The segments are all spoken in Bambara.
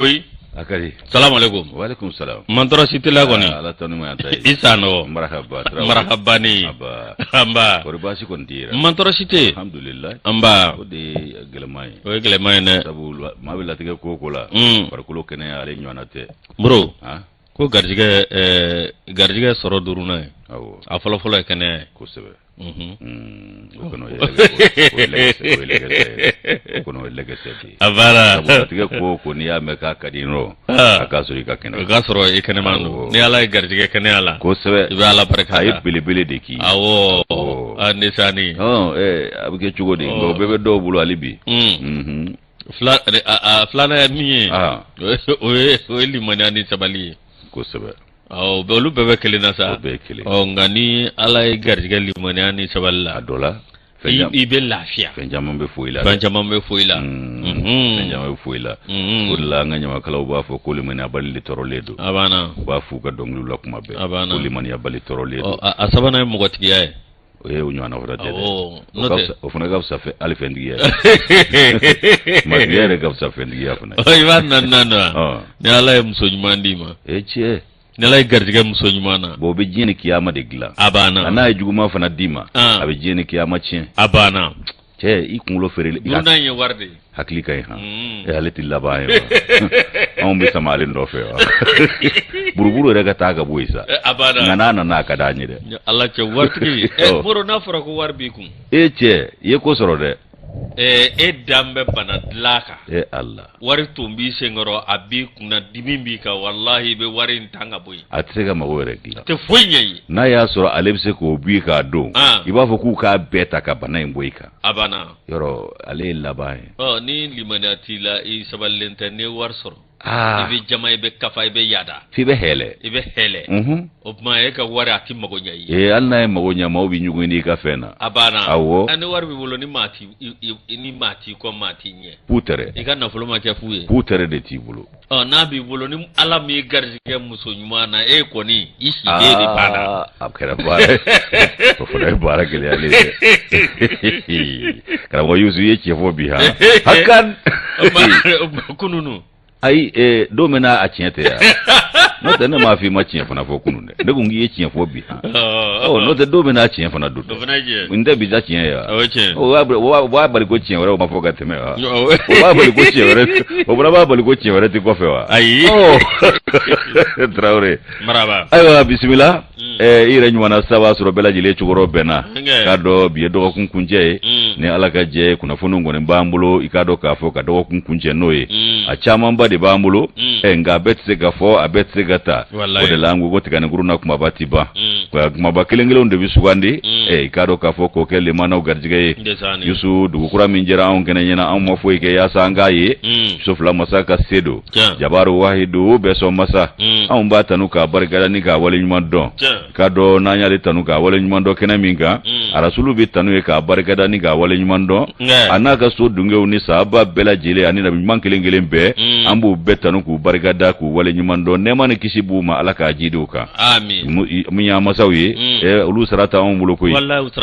Oui. Akari. Salam alaikum. Wa alaikum salam. Mantora sitila koni. Ala tanu ma tay. Isano. Marhaba. Marhabani. Amba. Ko basi kon tira. Mantora site. Alhamdulillah. Amba. O de gelemay. O gelemay ne. Sabu ma bi latige ko ko la. Barkulo kene ale nyonate. Bro. Ha? Ko garjige soro duruna. Awo. A folo folo kene. Ko sebe. Kono legese abara tige ko ni ya meka kadino akasuri ka kene gasoro ikene manu ni ala garjige kene ala ko sebe ibe ala barka ay bilibili de ki awo anisani abuke chugo de ngo bebe do bulu alibi flana ya miye o limani ani sabali ko sebe bolu bebe kele na sa ngani ala garjiga limani ani saballa adola ibe lafiya fenjaman be foila fenjaman be foila ulla nganya makala ba fo ko limani abali toroledo abana ba fu ka donglu lakuma be ko limani abali toroledo asabana mo gotiya unywana furate o funa gafsa fe alifendiya ma yere gafsa fendiya funa iban nan ne ala musonyumandi ma eche nela garjiga musonyumana bo be jini kiyama de gila abana ana juguma fana dima abe jini kiyama cin abana che ikunlo ferele nuna ye warde hakli kay ha alati labaye on be samale ndo fe buruburu rega taga boysa abana ngana na ka danyi de Allah ce warti boro na fara ko warbi kun che ye ko soro de dambe bana dlaka Allah wari tumbi sengoro abi kuna dimimbi ka wallahi be wari ntanga boy atega magore gila te fonyi na ya soro alebse ko bi ka do iba fo ku ka beta ka bana imboyka abana yoro ale labai ni limanati la isabalenta ne war soro ibe jama ibe kafa ibe yada ibe hele o ma e ka wari ati magonya yi alna e magonya ma obi nyugo ni ka fena abana awo ani wari bi bolo ni mati ko mati nye putere e ka na fulo ma ke fuye putere de ti bolo na bi bolo ni ala mi garjige muso nyuma na e ko ni ishi de di bana akera bare to fura bare ke ale kara wo yuzu ye chefo bi ha hakan kununu ai do mena a chiete ya no te na ma fi ma chien fana fo kunu ne ko ngi chien fo bi ha no te do mena chien fana do inde bi za chien ya wa bali ko chien wala ma fo ga teme wa bali ko chien wala ba bali ko chien wala ti ko fe wa ai traore maraba ayo bismillah ire nywana sawa suro bela jile chugoro bena kado biye do kunkunje ne alaka je kuna funu ngone bambulo ikado ka fo kado kunkunje noye a chaman ba de bambulo nga betse ga fo a betse gata o de langu go tigane guruna kuma batiba kuma ba kelengelo ndo bisugandi ikado ka fo ko kele mana garjige yusu dugu kura minjera on kene nyena am mo fo ike ya sanga ye sufla masaka sedo jabaru wahidu beso masa am ba tanuka bargada ni ga wale nyuma don kado nanya le tanu ga wale nyuma do kene minga arasulu bi tanu e ka bargada ni ga wale nyuma do anaka so dunge uni sahaba bela jile ani na man kelengelen be ambu betanu ku bargada ku wale nyuma do ne man kisibu ma alaka jiduka amin munya masawi ulu sarata on bulu ko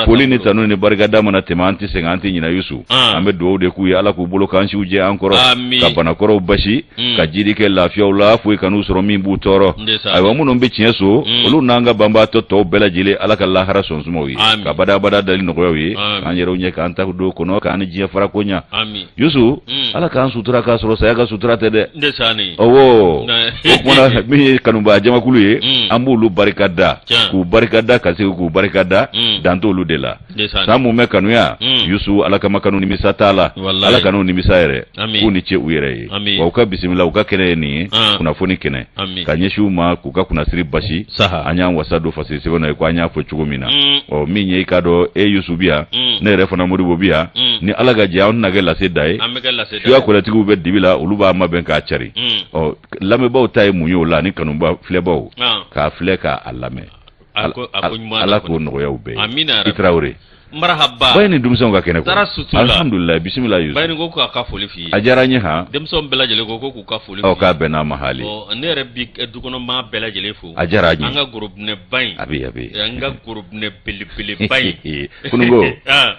poli ni tanu ni bargada mana temanti 50 nyina yusu ambe do de ku ya ala ku bulu kan uje ankoro ka bana koro bashi ka jidi ke lafiya ula fu kanu soro min bu toro ay wa muno be cieso ulu nanga bamba to bela jile alaka lahara son sumowi ka bada dali no yowi anjero nye ka anta do kono ka ani jia fara konya yusu alaka an sutura ka soro saya ka sutura tede ndesani owo okuna mi kanu ba jama kuluye ambu lu barikada ku barikada ka se ku barikada danto lu de la samu me kanu ya yusu alaka makanu ni misatala alaka no ni misaire ku ni che uyere wa ka bismillah ka kene ni kuna foni kene ka nyeshu ma ku ka kuna siri bashi anya wasado fasisi wona ko anya fo chugumina o minye ikado yusu bia ne refona muribo bia ni alaga jawn nage la sedai ya ko latigu be dibila uluba maben ka chari o lame baw tay munyo la ni kanumba flebaw ka fleka alame ala ko no yawbe itraure marhaba bayni dumson ga kene ko alhamdulillah bismillah yusuf bayni go ko ka foli fi ajaranye ha demson bela jele go ko ka foli o ka bena mahali o ne rabbi dukono ma bela jele fu ajaranye anga group ne bain abi anga group ne pili bain kunugo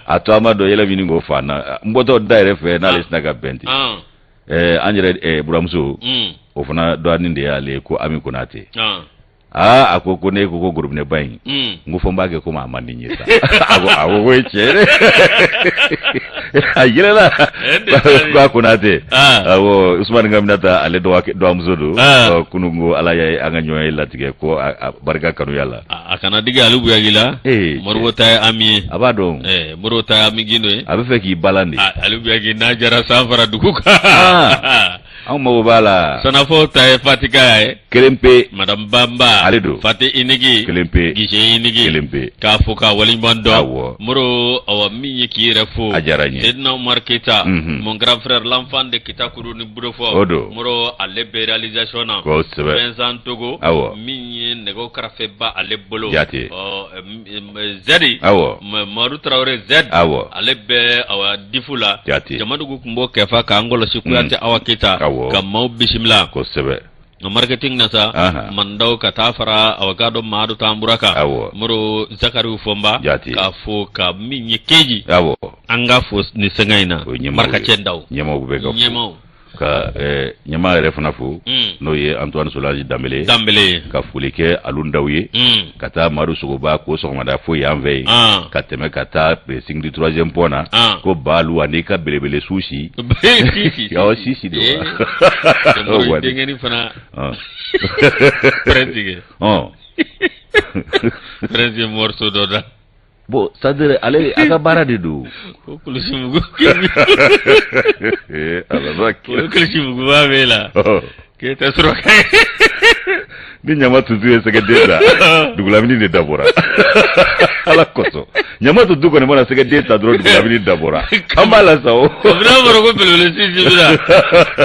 ato amado yela vini go fana mboto daire fe na lesna ga benti an yɛrɛ buramuso o fana dɔɔnin de y'ale ko Ami Konate a ko ne ko gorobinɛ ba in n ko fɔ n b'a kɛ komi a man di n ye sa a ko o ye tiɲɛ dɛ a yɛlɛla ko Konate awɔ Usumani Ngaminata ale dɔgɔmuso don kunun ko Ala ye an ka ɲɔgɔn ye latigɛ ko a barika kanuya la a kana digi ale buyagi la Moribo ta ye Ami ye a b'a dɔn Moribo ta ye Ami Gindo ye a bɛ fɛ k'i balan de ale buyagi n'a jara san fara dugu kan anw mago b'a la Sanafɔ ta ye Fatika ye kelen pe Madame Bamba ale don Fati Inigi kelen pe Gise Inigi kelen pe k'a fɔ ka waleɲuman dɔn Moro awa min ye k'i yɛrɛ fo a diyara n ye Seydina Umar Keita mon grand frère l'enfant de Kitakuru ni Budofɔ o don Moro ale bɛ réalisation na kosɛbɛ Vincent Togo min ye nɛgɛw kɛrɛfɛba ale bolo Jate Zedi Madu Traoré Z ale bɛ awa difu la Jate Jamadugu kun b'o kɛfa k'an kɔlɔsi Kuyate Awa Keita ka maaw bisimila kosɛbɛ marketing na sa mandaw ka taa fara awagado Madu Tambura kan Moro Zakariu Fomba k'a fɔ ka min ye keji an ka fɔ ni sɛgɛn in na markacɛ ndaw ɲɛmaw bɛ ka fɔ ka ɲɛma yɛrɛ fana fo n'o ye Antoine Solaji Dambele ka foli kɛ alu ndaw ye ka taa Madu Sogoba ko sɔgɔmada fo yan fɛ yen ka tɛmɛ ka taa pressing du 3e point na ko Balu ani ka belebele susi sisi de wa dengeni fana prestige prestige morceau dɔ da bon c'est-à-dire ale a ka baara de don ko Kulisimugu Kulisimugu b'a bɛ la k'e tɛ sɔrɔ ni ɲama tutu ye sɛgɛden ta dugulamini de dabɔra Ala kosɔn ɲama tutu kɔni mana sɛgɛden ta dɔrɔn dugulamini dabɔra an b'a la sa o n'a fɔra ko belebele sisi bi la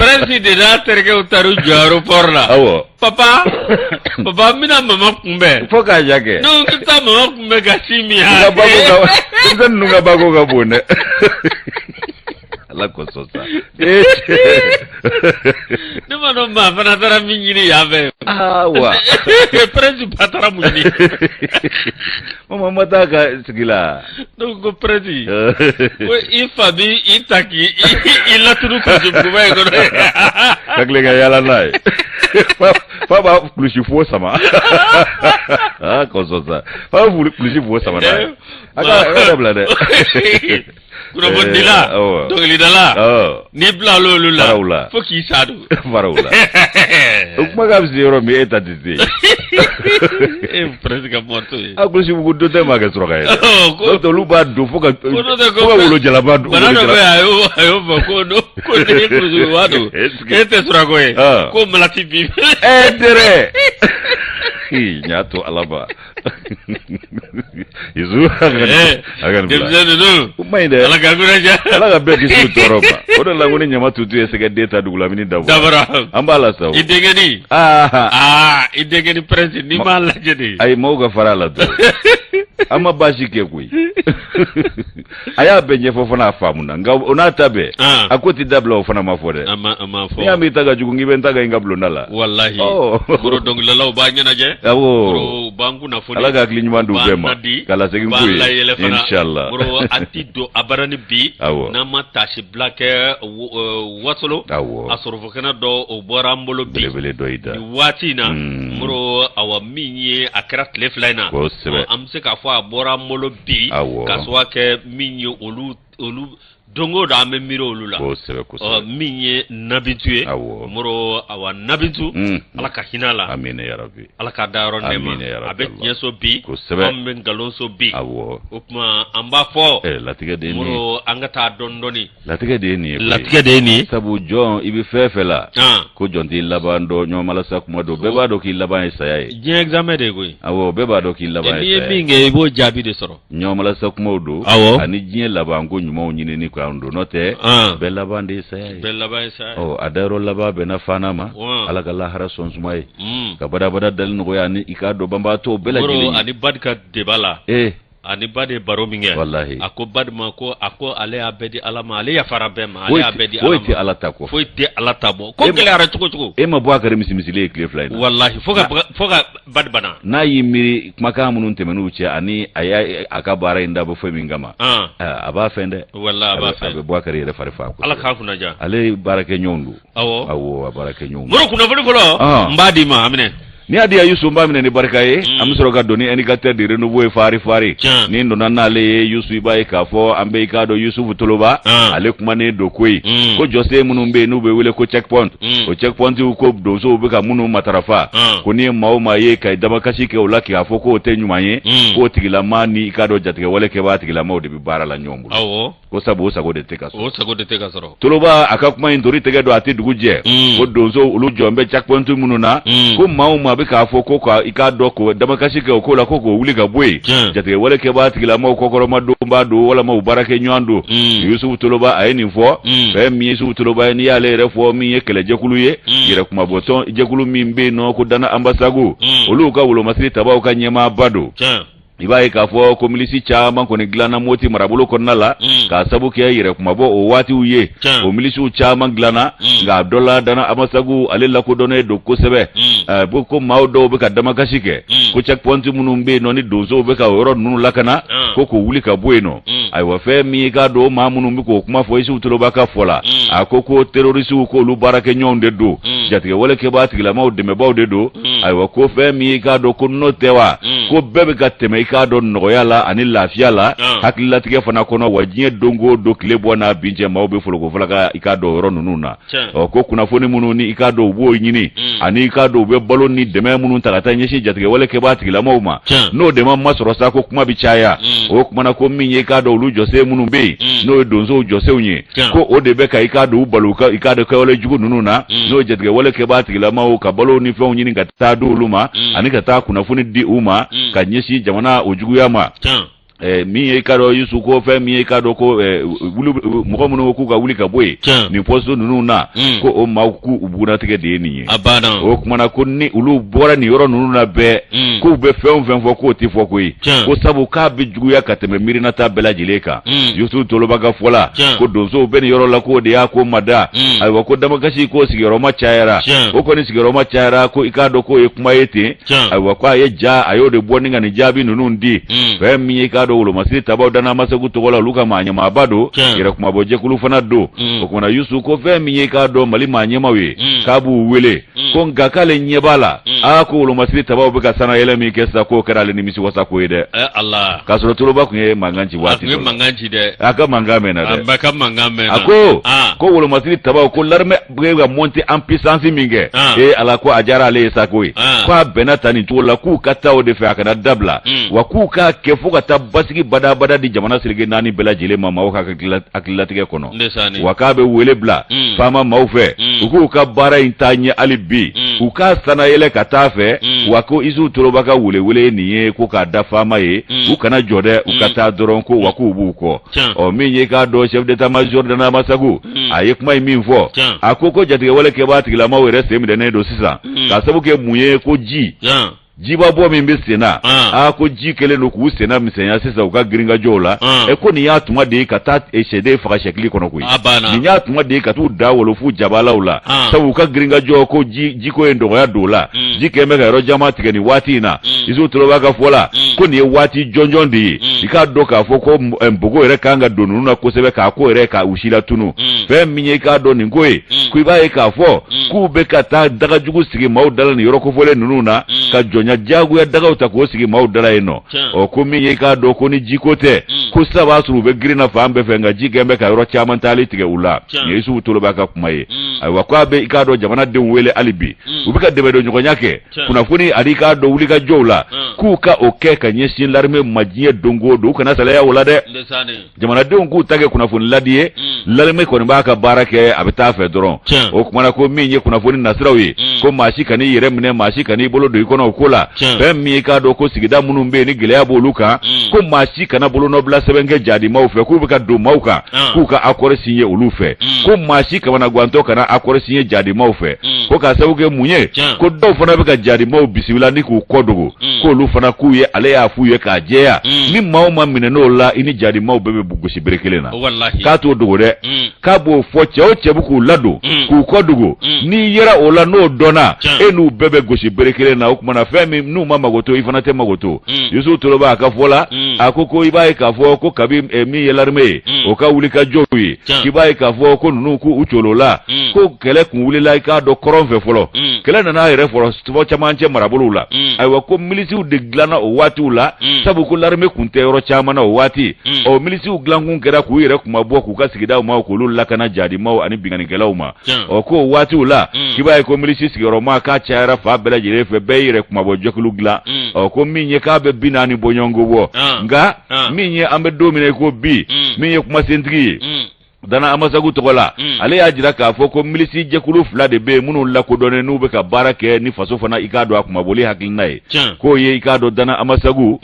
prince de n'a terikɛw taara u jɔ aéroport la awɔ papa n bɛna mama kunbɛn fo k'a ja kɛ non n bɛ taa mama kunbɛn ka si min denmisɛnnin ninnu ka bako ka bon dɛ Ala kosɔn sa ne ma dɔn maa fana taara min ɲini yan fɛ wa prince ba taara mun ɲini mama ma taa ka sigi la donc ko prince ko i fa bi i ta k'i laturu Kulisimuguba ye kɔnɔ ka tile ka yaala n'a ye fa b'a kulusi fo sama kosɔn sa fa b'a kulusi fo sama n'a ye a ka dabila dɛ kunnafonidila dɔnkilidala n'i bila olu la fo k'i sa don faraw la o kuma k'a bɛ se yɔrɔ min e ta tɛ se e presque ka mɔto ye a Kulisimugu don tɛ maa kɛ suraka ye dɛ olu b'a don fo ka wolo jalaba don bana dɔ bɛ a y'o fɔ ko ne ye Kulisimuguba don e tɛ surako ye ko malati bi dɛrɛ n y'a to Ala ma Isu a ka nin bila denmisɛnnin o ma ɲi dɛ Ala ka kunnaja Ala ka bɛɛ kisi tɔɔrɔ ma o de la ko ni ɲama tutu ye sɛgɛden ta dugulamini dabɔra an b'a la sa i denkɛni i denkɛni prince n'i m'a lajɛ de ayi maaw ka fara la dɔrɔn an ma baasi kɛ koyi a y'a bɛɛ ɲɛfɔ fana a faamu na nka o n'a ta bɛɛ a ko tɛ dabila o fana ma fɔ dɛ a ma fɔ n'i y'a mɛn i ta ka jugu n k'i bɛ n ta ka n ka bulonda la walahi Moro dɔnkilidalaw b'a ɲɛnajɛ awɔ b'an kunnafoni Ala ka hakili ɲuman d'u bɛɛ ma ka lasegin k'u ye inshallah Moro a ti don a bara ni bi n'an ma tasi bila kɛ Wasolo a sɔrɔfokɛnɛ dɔ o bɔra an bolo bi belebele dɔ y'i da nin waati in na Moro awa min ye a kɛra tile fila in na kosɛbɛ an bɛ se k'a fɔ a bɔra an bolo bi ka sababu kɛ min ye olu dongo don an bɛ miiri olu la kosɛbɛ kosɛbɛ min ye Nabitu ye Moro awa Nabitu Ala ka hinɛ la amina yarabi Ala ka da yɔrɔ nɛɛma a bɛ tiɲɛ so bi an bɛ nkalon so bi o tuma an b'a fɔ latigɛ de ye nin ye Moro an ka taa dɔɔni dɔɔni latigɛ de ye nin ye latigɛ de ye nin ye sabu jɔn i bɛ fɛn fɛn la ko jɔn t'i laban dɔn ɲɔgɔn malasa kuma don bɛɛ b'a dɔn k'i laban ye saya ye diɲɛ examen de ye koyi awɔ bɛɛ b'a dɔn k'i laban ye saya ye n'i ye min kɛ i b'o jaabi de sɔrɔ ɲɔgɔn malasa kumaw don ani diɲɛ laban ko ɲumanw ɲinini kan don n'o tɛ bɛɛ laban de ye saya ye bɛɛ laban ye saya ye a dayɔrɔ laban bɛnna fana ma Ala ka lahara sɔn suma ye ka badabada dali nɔgɔya ni i k'a dɔn banbaatɔ bɛɛ lajɛlen Moro ani barika de b'a la ani bade baro minge wallahi ako badma ko ako ale abedi alama ale ya farabema ale abedi alama foiti alata ko foiti alata bo ko gele ara chuko e ma bwa kare misimisile clé fly wallahi foga badbana na yimiri maka munun temenu ce ani aya akabara inda bo fami ngama aba fende wallahi aba fende bwa kare da farfa ko ala ka kuna ja ale barake nyondu awo barake nyondu moro kuna folo mbadi ma amine ni adi Yusu mbamine ni barkaye amsoro ga doni indicateur de renouveau fari ni ndo nanale Yusu ibaye kafo ambe ikado Yusufu Toloba ale kuma ne dokoi ko jose munumbe nube wile ko checkpoint o checkpoint ko dozo ubeka munu matarafa ko ni mauma ye kai damakashi ke ulaki afo ko tenyumanye ko tigila mani ikado jatike wale ke ba tigila maudi bibara la nyombu ko sabu sago de teka soro Toloba akakuma indori tege do ati duguje ko dozo ulu jombe checkpoint mununa ko mauma bika foko ko ikado ko damakashi ke ko la ko wuli ga boy jate wala ke ba tigila ma ko ko ma do mba do wala ma barake nyando Yusufu Toloba ayini fo be mi Yusufu Toloba ni yale refo mi yekele jekuluye gira kuma boton jekulu mi mbe no ko dana ambasago olu ka wulo masiri tabaw ka nyema bado ibaye ka fo ko milisi chama ko ni glana moti marabulo ko nala ka sabu ke yire kuma bo o wati uye o milisi chama glana ga Abdullah dana amasagu alilla ko donne do ko sebe bo ko mawdo be ka dama kashike ko checkpoint munumbe no ni dozo be ka woro nunu lakana ko wuli ka bueno ay wa fe mi ga do ma munumbe ko kuma fo Yusufu Toloba ka fola akoko terroriste ko lu barake nyonde do jatike wala ke ba tigila mawde me bawde do ay wa ko fe mi ga do ko notewa ko bebe ka teme ka do nogoya la ani lafiya la hakilla tige fana kono wajiye dongo do klebo na binje mawbe folo ka ikado yoro nununa ko kuna foni munu ni ikado bo nyini ani ikado be balo ni deme munu tagata nyeshi jatike wala ke ba tigila mawma no dema masoro sa ko kuma bichaya o kuma na ko minye ikado lu jose munu be no donzo jose unye ko o de be ka ikado baluka ikado ka wala jugu nununa no jatike wala ke ba tigila maw ka balo ni fon nyini ngata do luma ani kata kuna foni di uma ka nyeshi jamana ojugu yama mi ikado Yusu ko fe mi ikado ko wulu mo mo ko ga wuli ka boy ni posto nunu na ko o ma ku ubuna tege de ni abana o kuma na ko ni ulu bora ni yoro nunu na be ko be fe fo ko ti fo ko ko sabu ka be jugu ya kateme mirina ta bela jileka Yusu Toloba ga fola ko dozo be ni yoro la ko de ya ko mada ay wa ko dama gashi ko sigiro ma chayara ko ni sigiro ma chayara ko ikado ko e kuma yete ay wa kwa ye ja ayo de boni ngani jabi nunu ndi fe mi ikado ulo masiri tabaw dana masagu togola luka manya mabado ira kuma boje kulu fana do ko na Yusu ko fe mi ka do mali manya mawe kabu wele ko ngakale nyebala ko ulo masiri tabaw be ka sana yele mi kesa ko karale ni misi wasa ko ide Allah kasoro Toloba ku manganji wati ko manganji de aka mangame na de aka mangame na ko ulo masiri tabaw ko larme ga monte en puissance minge ala ko ajara le sakoi ko benata ni tola ku kata o de fe aka dabla wa ku ka kefu ka tabasigi bada di jamana sirige nani bela jile mama waka akilatige kono wakabe wele bla fama maufe uku ka bara intanye alibi uka sana yele katafe wako Yusufu Toloba ka wele niye ko ka da fama ye ukana jode ukata doron ko waku buko o minye ka do chef d'état major dana masagu aye kuma minfo akoko jatige wele ke batigila mawere semi de ne do sisa ka sabu ke muye ko jiba bo mi mbesena ko jikele no ku sena misenya sisa uka gringa jola ko ni ya tuma de ka ta eshede fa shekli kono ku ni ya tuma de ka tu da wolo fu jabala ula sabu uka gringa jo ko jiko endo ya dola jikeme ka ro jama tigeni wati na Yusufu Toloba ka fola ko ni wati jonjondi ika doka fo ko mbugo ere kanga donu na ko sebe ka ko ere ka ushila tunu fe minye ka do ni ngoe ku ba e ka fo ku be ka ta daga jugu sigi maudala ni yoro ko fole nununa ka nya jagu ya daga utako sigi maudala eno o kumi ye ka do ko ni jikote ko saba suru be grina fambe fenga jigembe ka ro chaman tali tige ula Yusufu Toloba ka kumaye ay wakwa be ka do jamana de wele alibi ubika de do nyoko nyake kuna funi alika do ulika jola kuka okeka nyesin larme majie dongo do kana sala ya wala de jamana de ku tage kuna funi ladie larme ko ba ka barake abita fe doron o kuma ko min ye kuna foni nasrawi ko mashi kani yere mine mashi kani bolo do ikono kula be mi ka do ko sigida munun be ni gele aboluka ko mashi kana bolo no bla sebenge jadi maw fe ku be ka do mawka ku ka akore sinye olu fe ko mashi ka na gwanto kana akore sinye jadi maw fe ko ka sabuge munye ko do fana be ka jadi maw bisibila ni ku kodogo ko lu fana ku ye ale ya fu ye ka jeya ni maw ma mine no la ini jadi maw be bugushi berekelena wallahi ka to dogo de ka bo fo chewo chebu ku lado ku kodogo ni yera ola no dona enu bebe goshi berekelena okumana femi nu mama goto ifana te magoto yusu toloba ka fola akoko ibaye ka fo ko kabi mi yelarme o ka wuli ka jowi kibaye ka fo ko nunu ku ucholola ko kele kun wuli la ka do koronfe folo kele na yere folo sto chamanche marabulula aywa ko milisi de glana o wati ula sabu ko larme kun te ro chamana o wati o milisi glangun kera ku yere kuma bo ku ka sigida ma ko lula kana jadi ma ani bingani gelauma o ko wati ula kibaye ko milisi sigiro ma ka chara fa bela jire fe be yere kuma bo jokulu gla o ko minye ka be binani bonyongo wo nga minye ambe domine ko bi minye kuma sentri dana amasagu togola ale ya jira ka fo ko milisi jekulu fula de be munu la ko done nu be ka barake ni faso fana ikado akuma boli hakilnae ko ye ikado dana amasagu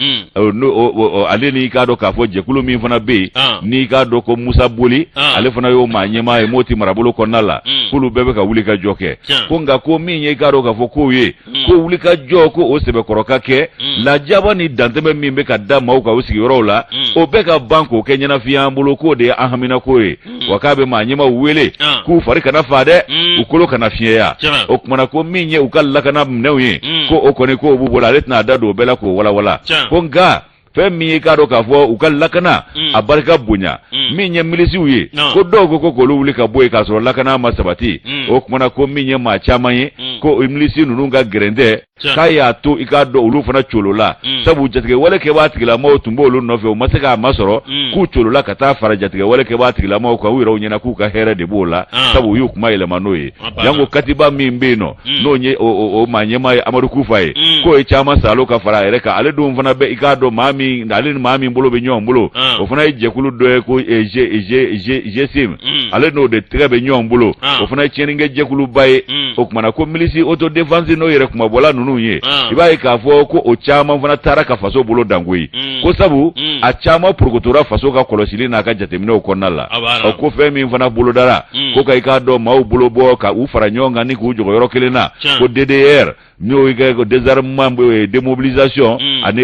ale ni ikado ka fo jekulu min fana be ni ikado ko Musa boli ale fana yo manyema e moti marabolo konala kulu bebe ka wuli ka joke ko nga ko min ye ikado ka fo ko ye ko wuli ka joko o sebe koroka ke la jaba ni dantebe min be ka da mauka usigi rola o be ka banko kenyana fiambulo ko de ahamina ko ye wakabe manyema uwele ku farika na fade ukolo kana fiya okumana ko minye ukalla kana mnewi ko okone ko bubola letna dado bela ko wala ko nga fe minye kado ka fo ukalla kana abarka bunya minye milisi uye ko dogo ko ko luli ka boy ka so lakana masabati okumana ko minye ma chamaye ko milisi nununga grende kaya to ikado ulu fana cholola sabu jatike wale ke batigila mo tumbo ulu nofe o masaka masoro ku cholola kata fara jatike wale ke batigila mo kwa wira onyena ku ka here de bola sabu yu kuma ile manoye yango katiba mimbeno no nye o manyema amadu kufaye ko e chama salo ka fara ereka ale dum fana be ikado mami dalin mami mbolo be nyombolo o fana ejekulu do ko eje sim ale no de trebe nyombolo o fana cheninge jekulu baye o kuma na ko milisi auto defense no yere kuma bola nunu ye ibaye ka fo ko o chama fana taraka faso bolo dangwe ko sabu a chama prokutora faso ka kolosili na ka jatemine o konala o ko femi fana bolo dara ko ka ikado mau bolo bo ka u fara nyonga ni ku jogo yoro kelena ko DDR no iga ko désarmement démobilisation ani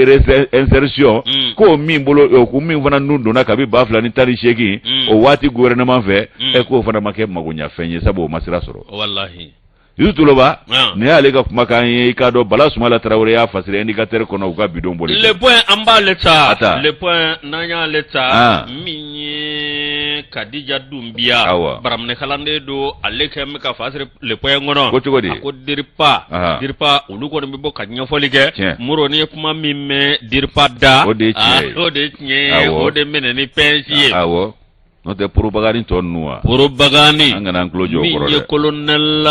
insertion ko min bolo ko min fana nundo na ka bi bafla ni tari sheki o wati gouvernement fe e ko fana make magunya fenye sabu masira soro wallahi yutuloba ne ale ka kuma kan ye ikado bala sumala Traoré ya fasire indicateur kono ka bidon boli le point en bas l'état le point nanya l'état minye Kadija Dumbia baramne kalande do ale kem ka fasire le point ngono ko dirpa ulu ko be bo kanyo folike muro ni kuma mimme dirpa da o de meneni pensier awo no te propagande ton noa propagande angana clojo korole mi colonel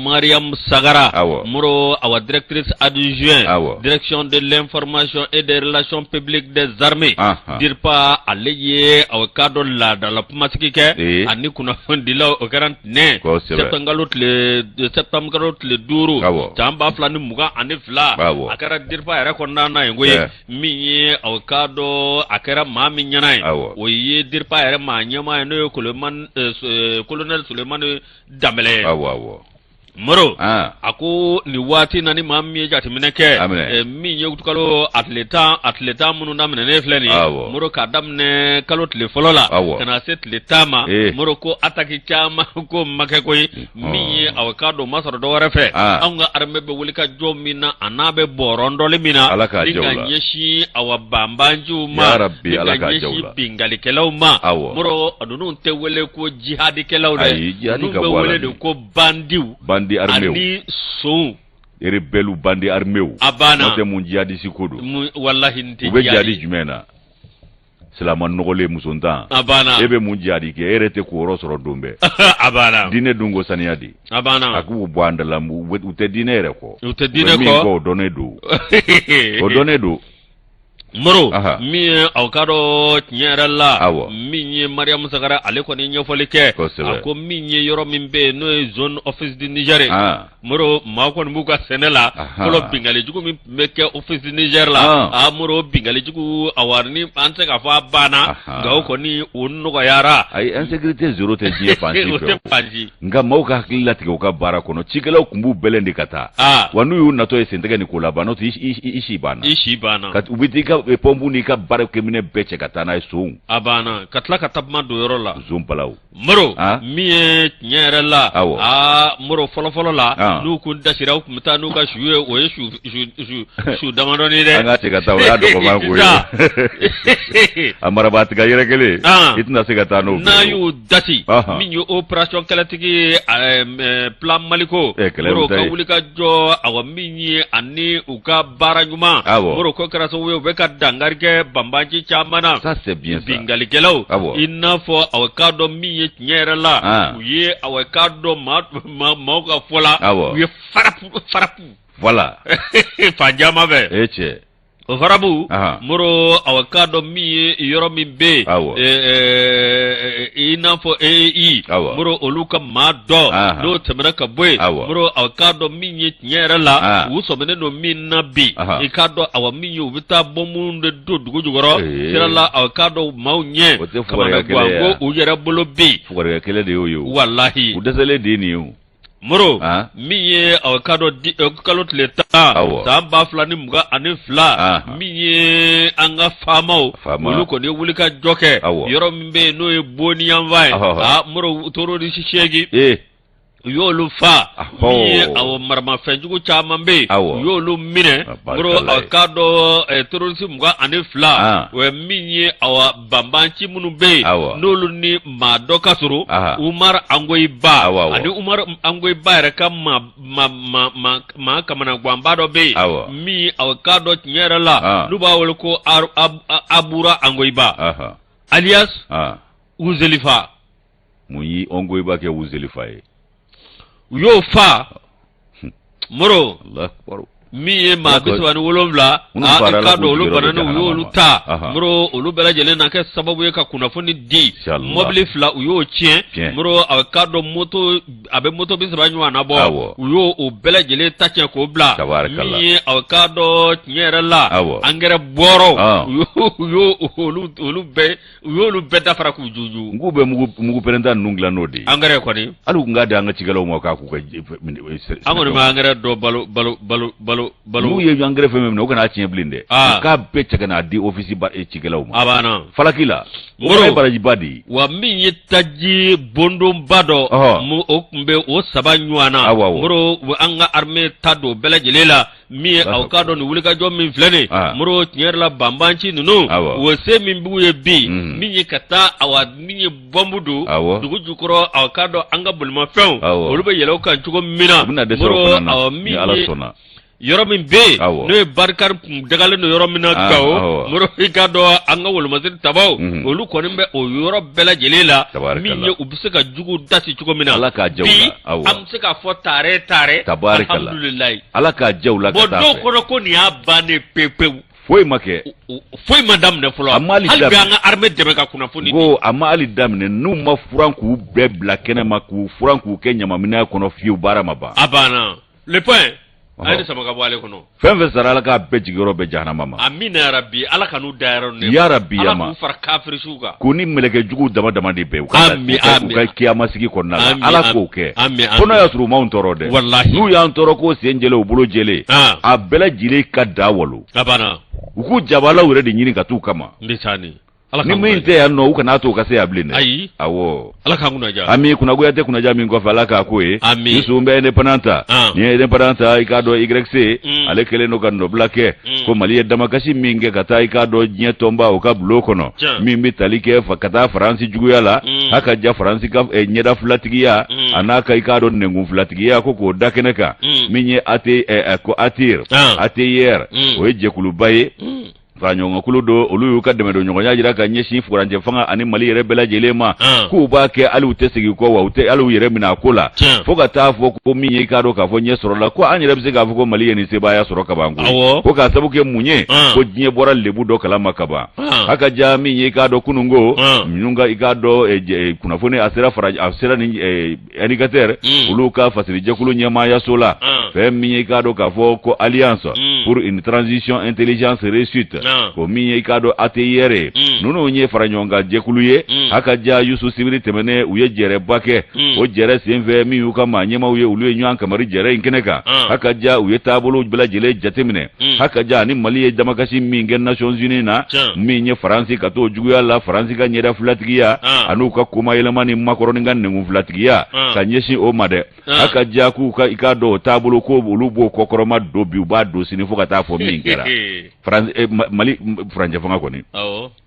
Mariam Sagara muro awa directrice adjointe direction de l'information et des relations publiques des armées dirpa aleye awa cadre la dans la diplomatie ke ani kuna fondila o 49 septembre le duru tamba flani muga ani fla akara dirpa era konnana ngoye mi awa cadre akara mami nyanai o ye dirpa ma nyama no colonel Suleiman Dambele moro ako ni wati nani mammi jati mineke mi nyutu kalo atleta munu namne ne fleni moro kadamne kalo telefolola kana set letama moro ko ataki chama ko make koy mi awakado masaro do refe anga armebe wulika jomina anabe borondo le mina dinga nyeshi awabambanju ma dinga nyeshi bingali kelauma moro adunu tewele ko jihadi kelawde no wele de ko bandiu bandi armeu ani so rebelu bandi armeu abana mote mun jihadi sikodo wallahi nti ube jihadi jumena selama nogole musonta abana ebe mun jihadi ke erete ko rosoro dombe abana dine dungo saniyadi abana aku bwanda la ute dine re ko ute dine ko o donedo moro mi awkado nyaralla mi Mariam Sagara ale ko ni nyofole ke ko mi yoro min be no zone office di Niger moro ma ko mu ka senela ko bingali jugo mi meke office di Niger la moro bingali jugo awarni ante ka fa bana ga ko ni onno ko yara ay insécurité zéro te die panji nga mauka hakilla tiko ka bara kono chigela kumbu belendi kata wanu yu nato esentega ni kula bana to ishi bana kat ubitika pombu ni ka bara kemine beche kata na sun abana katla katabma do yoro la zumpalau moro miye nyere la moro folo la nu kun dashira ku mta nu ka shuwe o shu damando ni de anga tega taw ya do ko mangu amara bat ga yere kele itna se gata no na yu dati minyo operation kala tigi plan maliko moro ka wulika jo awa minyi ani uka baranyuma moro ko kara so we be ka dangarke bambaji chamana ça c'est bien ça bingali kelo inna fo awakado minyi nyere la uye awakado ma ka fola uye farapu voilà fajama be eche farabu moro awakado mi yoro mi be inafo moro oluka mado no temera ka boy moro awakado mi nyere la uso mene no mi nabi ikado awami ubita bomunde do dugujugoro sirala awakado maunye kamana gwango uyera bolo bi fugare kele de yo wallahi udesele de ni yo moro miye awakado di kalot leta samba flani mga anifla miye anga famao muluko ni wulika joke yoro mbe no e boni yanvai moro toro di shishegi yolu fa miye awo marma fenjugo chamambe yolu mine moro awakado terorisi mga anifla we miye awa bambanchi munube nolu ni madoka suru Umar Angoi Ba ani Umar Angoi Ba reka ma kamana gwambado be mi awakado nyera la nuba wolko abura Angoi Ba alias Uzelifa muyi Angoi Ba ke Uzelifa yo fa moro Allah akbar mi ma biso wani wolomla ka do olu banana olu ta moro olu bela jele na ke sababu ye ka kunafoni di mobile fla uyo chien moro ka do moto abe moto biso banyu na bo uyo o bela jele ta chien ko bla mi ka do nyere la angere boro uyo olu be da fara ku juju ngube mugu perenda nungla nodi angere ko ni alu ngada anga chigalo mo ka ku ka angone ma angere do balo nu ye engrais fe memno kana chien blinde ka beche kana di office ba e chigelaw ma abana falakila mo baraji badi wa min yitaji bondo bado mu okumbe o sabanywana moro anga armée tado bela jelela mi awkado ni wulika jom min flene moro nyerla bambanchi nunu wo se min buye bi min kata awa min bombudu dugu jukoro awkado anga bulma few olube yelo kan chugo mina moro mi alasona yoro min be no barkar dagale no yoro min gawo moro ikado anga wol mazin tabaw olu konimbe o yoro bela jelela min ye ubisika jugu dasi chugo mina ala ka jawla am sika fo tare alhamdulillah ala ka jawla ka ta bodo kono ko ni abane pepe foy make foy madam ne folo halbi anga armée deme ka kuna foni go amali damne nu ma furanku be black kene ma ku furanku kenya ma mina kono fiu bara maba abana le point ayni sama ka bwale kono fembe sarala ka be jigoro be jahannama ma amina ya rabbi ala kanu dairo ne ya rabbi ya ma ala ku far kafir shuga kuni meleke jugu dama di be ka kiyama sigi konna ala ko ke kono ya suru mauntoro de wallahi nu ya ntoro ko senjele ubulo jele a bela jile ka dawolu abana uku jabala ure de nyini ka tu kama ndisani ni minte ya no ukana to ka se abline ayi awo ala ka nguna ja ami kuna goyate kuna ja min ko fala ka ko yusumbe independenta ni independenta ikado YC ale kele no gando blake ko mali dama kasi minge kata ikado nyetomba o ka bloko no mimi talike fa kata France juguyala haka ja France ka nyeda flatigiya anaka ikado nengu flatigiya ko dakeneka minye ate ko atir ate yer o je kulubaye faranyo kulu do olu yu ka deme do nyonya jira ka nyeshi furanje fanga ani mali yere bela jelema ku ba ke alu tesigi ko wa ute alu yere mina kola foga ta fo ko minye ka do ka fo nye soro la ko anyere bise ka fo ko mali yeni se ba ya soro ka bangu ko ka sabu ke munye ko nye bora lebu do kala makaba haka ja minye ka do kunungo minunga ikado kuna fone asera faraj asera ni indicateur ulu ka facilite kulu nyama ya sola fe minye ka do ka fo ko alliance pour une transition intelligence réussite ko minye ka do ateyere nuno nye faranyonga jekuluye haka ja yusu sibiri temene uye jere bake o jere senve mi yuka ma nyema uye ulu nyan kamari jere inkeneka haka ja uye tabulu bela jele jatemine haka ja ni mali damakashi mingen Nations Unies na minye Faransi kato juguya la Faransi ka nyeda flatigia anuka kuma elemani makoroni ngan nengu flatigia kanyeshi o made haka ja ku ka ikado tabulu ko ulubo kokoroma do biuba do sinifo kata fo mingera France mali franje fanga koni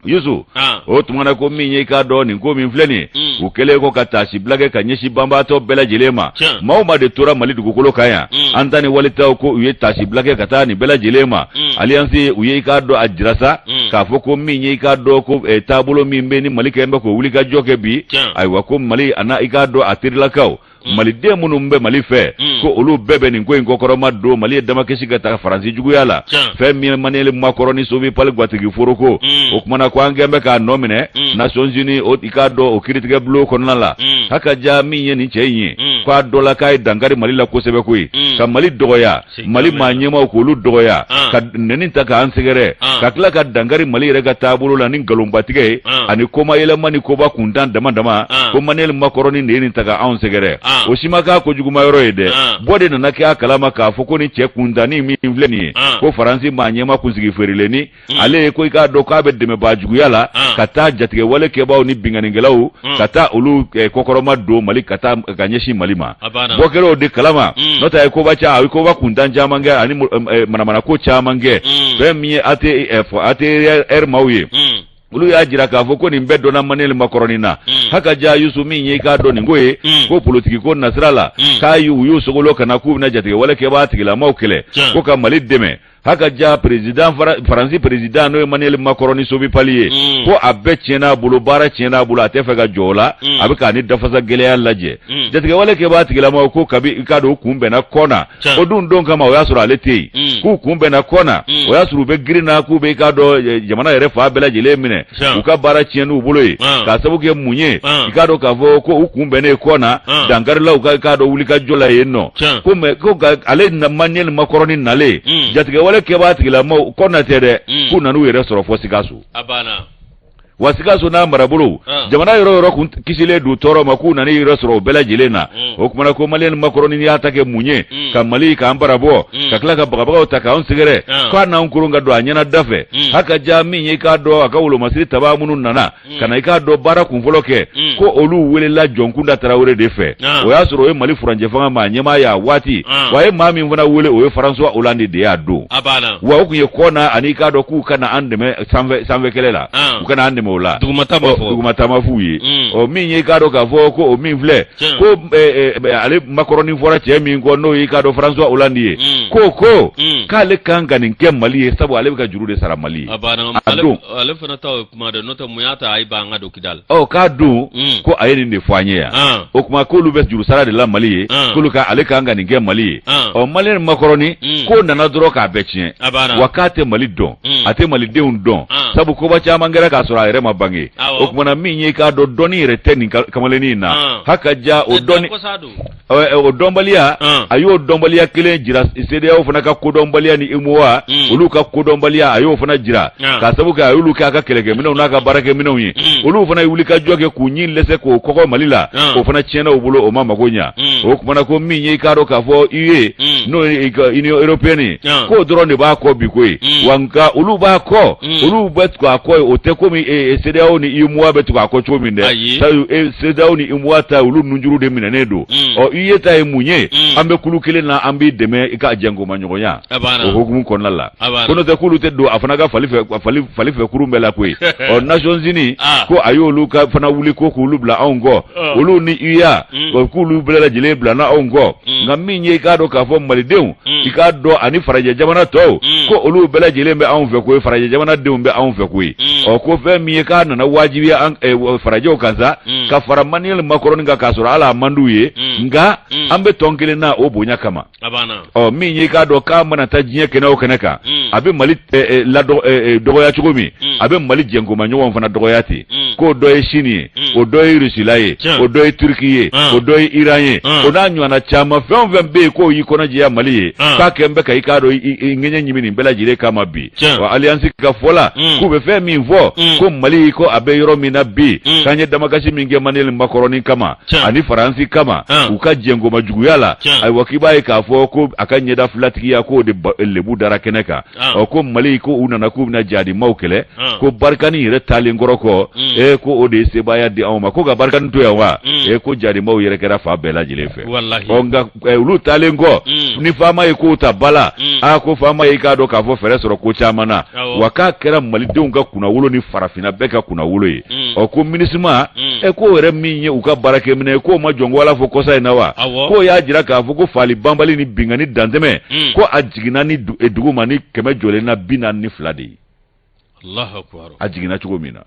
yusu o tumana ko minye ikado ni ko minfleni ukele ko katashi blage kanyeshi bamba to bela jelema mauma de tora mali dugukolo kaya antani walita ko uye tashi blage kata ni bela jelema alliance uye ikado ajirasa ka foko minye ikado ko tabulo mimbe ni mali kembe ko wulika joke bi aywa ko mali ana ikado atirla kaw mali de munumbe mali fe ko olu bebe ni ko inkokoroma do mali dama keshi gata Faransi jugu yala fe mi manele makoroni sobi pal gwatigi foroko okmana ko angembe ka nomine Nations Unies o ikado o kritika blo konala haka ja minye ni chenye kwa dola kai dangari mali la kosebe kui ka mali dogoya mali manyema ko lu dogoya ka nenin taka ansegere ka kla ka dangari mali rega tabulu la nin galumbatige ani koma yele mani ko ba kundan dama ko manele makoroni nenin taka ansegere oshimaka ko juguma yoro ede bode na nakia kalama ka foko ni che kundani mi mvleni ko Faransi manyema kunzigi ferileni ale ko ikado ka be deme ba jugu yala kata jatige wale ke bawo ni binganingelawu kata olu kokoroma do mali kata ganyeshi malima bokero de kalama nota ko ba cha ko ba kundan jamange ani mana ko cha mange premier ate mauye ulu ya jira ka foko ni mbedo na manele makoroni na haka ja yusu minye ka do ni ngoye ko politiki ko nasrala ka yu sogolo kana ku na jatige wala ke ba tigila maukele ko ka mali deme haka ja president Faransi president no Emmanuel Macron sobi paliye ko abe chena bulu bara chena bulu atefa ga jola abe ka ni dafasa gele ya laje jatige wala ke ba tigila ma ko kabi ikado kumbe na kona odun don kama o yasura leti ku kumbe na kona o yasuru be grina ku be ikado jamana yere fa bela jele mine uka bara chenu bulu ka sabu ke munye ikado ka vo ko kumbe ne kona dangar la uka ikado ulika jola yeno ko me ko ale na Emmanuel Macron nale jatige ke ba tigila mo kona tere kuna nu yere soro fosikasu abana wasikasu na marabulu jamana yoro kun kisile du toro makuna ni yere soro bela jelena okumana ko malen makoroni ni atake munye kamali ka ambarabo kakla ka bagabaga taka on sigere kana onkurunga do anyana dafe haka jami nye ka do akawulo masiri tabamunun nana kana ka do bara kunfoloke ko olu wele la jonkunda tarawure defe o yasoro e mali furanje fanga manyema ya wati wa e mami mvana wele o e François Hollande de ado abana wa okuye kona ani ka do ku kana andeme samve kelela ukana andeme ola dugumata mafuye o minye ka do ka fo ko o minvle ko ale makoroni fora chemi ko no yi ka do François Hollande ko kale kanga ninke mali sabu ale ka jurude sara mali abana ale fana taw kuma de nota muyata ay ba ngado kidal o ka do ko ayeni ne fanye ya o kuma ko lu be juru sara de la mali ko lu ka ale kanga ninke mali o mali makoroni ko nana dro ka becien wakate mali don ate mali deun don sabu ko ba chama ngara ka sura ere mabange o kuma na minye ka do doni reteni kamaleni na haka ja o doni o dombalia ayo dombalia kile jira CEDEAO fana ka kodonbalia ni imowa ulu ka kodonbalia ayo fana jira ka sabu ka ulu ka kelege mina unaka barake mina unyi ulu fana uli ka joge kunyin lese ko koko malila o fana chena ubulo o mama gonya o kuma ko minye ka do ka fo iye no Union Européenne ko drone ba ko bikwe wanka ulu ba ko ulu bet ko akoy o te ko mi CEDEAO ni imowa bet ko akoy chominde sa CEDEAO ni imowa ta ulu nunjuru de mina nedo o iye ta emunye ambe kulukile na ambi deme ika jengo manyogonya o hukumu konala kono te kulu te do afanaga falife kurumbela kwe o Nations Unies ko ayo luka fana wuli ko kulu bla ongo ulu ni iya ko kulu bla jile bla na ongo ngaminye ka do ka fo malideu ika do ani faraje jamana to ko olu bela jelen be anw fɛ ko faraje jamana denw be anw fɛ ko o ko fɛn min ye k'a nana wajibi an farajew kan sa ka fara Manuel Macron ka sɔrɔ ala mandu ye nga an be tɔn kelen na o bonya kama min ye k'a dɔn k'a mana ta diɲɛ kɛnɛ o kɛnɛ kan a be Mali dɔgɔya cogo min a be Mali jɛnkoma ɲɔgɔn fana dɔgɔya ten ko dɔ ye Chine ye o dɔ ye Rusila ye o dɔ ye Turki ye o dɔ ye Iran ye o n'a ɲɔgɔnna caman fɛn fɛn be yen k'o y'i kɔnɔjɛya Mali ye k'a kɛn bɛ ka i k'a dɔn i ŋɛɲɛ ɲimi nin bɛɛ lajɛlen kama bi wa alliance ka fɔ la k'u bɛ fɛn min fɔ ko Mali ko a bɛ yɔrɔ min na bi k'an ye damakasi min kɛ Manuel Macron kama ani Faransi kama u ka jɛnkoma juguya la ayiwa k'i b'a ye k'a fɔ ko a ka ɲɛda filatigiya k'o de lebu dara kɛnɛ kan ko Mali ko u nana k'u bɛna jihadimaw kɛlɛ ko Barikani yɛrɛ taalen kɔrɔ kɔ ko o de ye sebaya di anw ma ko ka Barikani to yan wa ko jihadimaw yɛrɛ kɛra fa bɛɛ lajɛlen fɛ nka olu taalen kɔ ni faama ye k'o ta bala ko faama ye k'a dɔn k'a fɔ fɛɛrɛ sɔrɔ ko caman na wa k'a kɛra malidenw ka kunnawolo ni farafinna bɛɛ ka kunnawolo ye ko minisma k'o yɛrɛ min ye u ka baarakɛminɛ k'o ma jɔn ko Ala fɔ kɔsa in na wa k'o y'a jira k'a fɔ ko faali banbali ni bingani dantɛmɛ ko a jiginna ni dugu ma ni 100 jɔlen na 42 de ye a jiginna cogo min na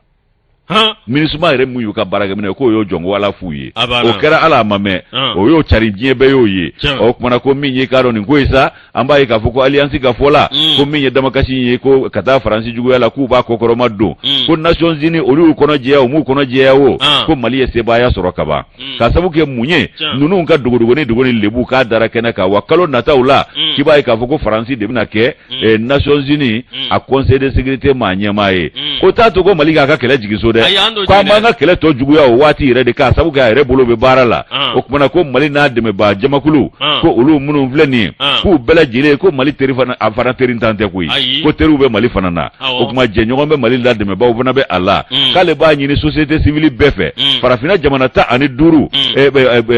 minisma yɛrɛ mun y'u ka baarakɛminɛ k'o y'o jɔn ko Ala f'u ye o kɛra Ala ma mɛn o y'o cari diɲɛ bɛɛ y'o ye o kumana ko min ye k'a dɔn nin ko ye sa an b'a ye k'a fɔ ko alliance ka fɔ la ko min ye damakasi ye ko ka taa Faransi juguya la k'u b'a kɔkɔrɔma don ko Nations Unies olu y'u kɔnɔ jɛya o m'u kɔnɔ jɛya o ko Mali ye sebaya sɔrɔ ka ban k'a sabu kɛ mun ye ninnu ka dogoni lebu k'a dara kɛnɛ kan wa kalo nataw la k'i b'a ye k'a fɔ ko Faransi de bɛna kɛ Nations Unies a Conseil de sécurité maa ɲɛmaa ye o t'a to ko Mali k'a ka kɛlɛ jigi so k'an b'an ka kɛlɛ tɔ juguya o waati yɛrɛ de k'a sabu kɛ a yɛrɛ bolo bɛ baara la o kumana ko Mali n'a dɛmɛbaa jamakulu ko olu minnu filɛ nin ye k'u bɛɛ lajɛlen ko Mali teri fana a fana teri tan tɛ koyi ko teriw bɛ Mali fana na o kuma jɛɲɔgɔn bɛ Mali la dɛmɛbaaw fana bɛ a la k'ale b'a ɲini société civile bɛɛ fɛ farafinna jamana 15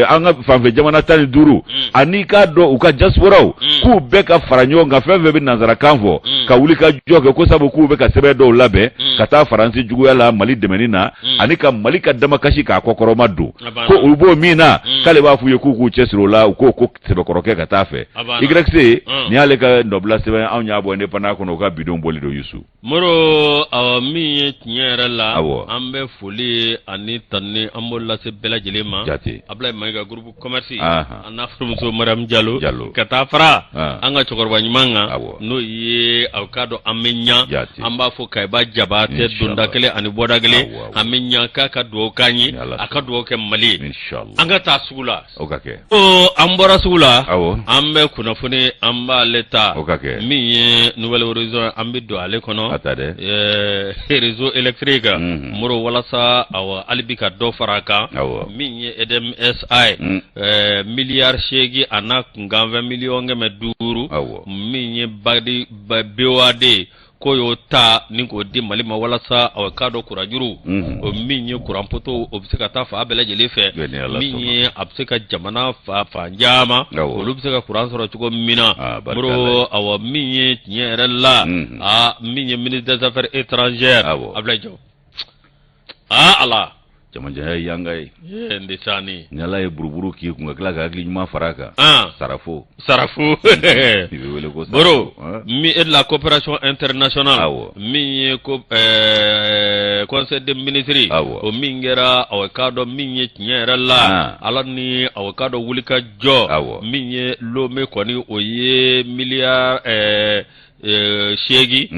an ka fanfɛ jamana 15 ani k'a dɔn u ka diasporaw k'u bɛɛ ka fara ɲɔgɔn kan fɛn fɛn bɛ nanzarakan fɔ ka wuli ka jɔ kɛ ko sabu k'u bɛ ka sɛbɛn dɔw labɛn ka taa Faransi juguya la Mali dɛmɛni na ani ka Mali ka damakasi k'a kɔkɔrɔma don ko u b'o min na k'ale b'a f'u ye k'u k'u cɛsiri o la u k'o ko sɛbɛkɔrɔkɛ ka taa fɛ YC ni y'ale ka nɔbila sɛbɛn anw y'a bɔ indépendant kɔnɔ u ka bidon bɔli don Yusu Moro min ye tiɲɛ yɛrɛ la an bɛ foli ani tanni an b'o lase bɛɛ lajɛlen ma Ablaye Mayiga groupe commerce an n'a furumuso Mariam Diallo ka taa fara an ka cɛkɔrɔba ɲuman kan n'o ye aw k'a dɔn an bɛ ɲa an b'a fɔ Kayiba Jabate donda kelen ani bɔda kelen an bɛ ɲa k'a ka dugawu k'an ye a ka dugawu kɛ Mali ye an ka taa sugu la an bɔra sugu la an bɛ kunnafoni an b'ale ta min ye Nouvelle Horizon an bɛ don ale kɔnɔ réseau électrique Moro walasa hali bi ka dɔ fara a kan min ye EDMSI miliyari 8 a n'a kunkan 20 miliyɔn kɛmɛ 5 min ye BOAD ko y'o ta ni k'o di Mali ma walasa aw k'a dɔn kurajuru o min ye kuran poto o bɛ se ka taa fa bɛɛ lajɛlen fɛ min ye a bɛ se ka jamana fan caman olu bɛ se ka kuran sɔrɔ cogo min na Moro min ye tiɲɛ yɛrɛ la min ye ministre des affaires étrangères Ablaye Diaw Ala jamajanya yanga ye ndisani ni Ala ye buruburu k'i kun ka tila ka hakili ɲuman fara a kan sarafo Boro mi et la coopération internationale min ye conseil des ministres o min kɛra k'a dɔn min ye tiɲɛ yɛrɛ la Ala ni k'a dɔn wuli ka jɔ min ye Lomé kɔni o ye miliyari 8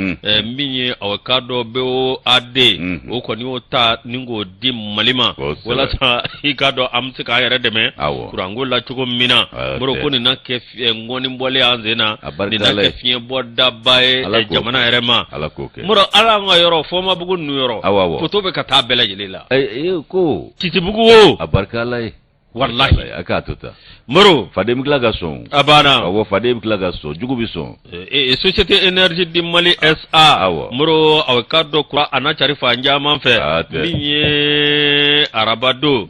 min ye k'a dɔn BOAD o kɔni y'o ta ni k'o di Mali ma walasa i k'a dɔn an bɛ se k'an yɛrɛ dɛmɛ kuranko la cogo min na Moro ko nin na kɛ ŋɔni bɔlen an sen na nin na kɛ fiɲɛ bɔdaba ye jamana yɛrɛ ma Moro Ala an ka yɔrɔ Fɔnbabugu ninnu yɔrɔ poto bɛ ka taa bɛɛ lajɛlen la ko Titibugu o a barika Ala ye wallahi a k'a to ta Moro Fadé bɛ tila ka sɔn Fadé bɛ tila ka sɔn jugu bɛ sɔn société énergie du Mali SA Moro k'a dɔn kura a n'a cari fan caman fɛ min ye arabado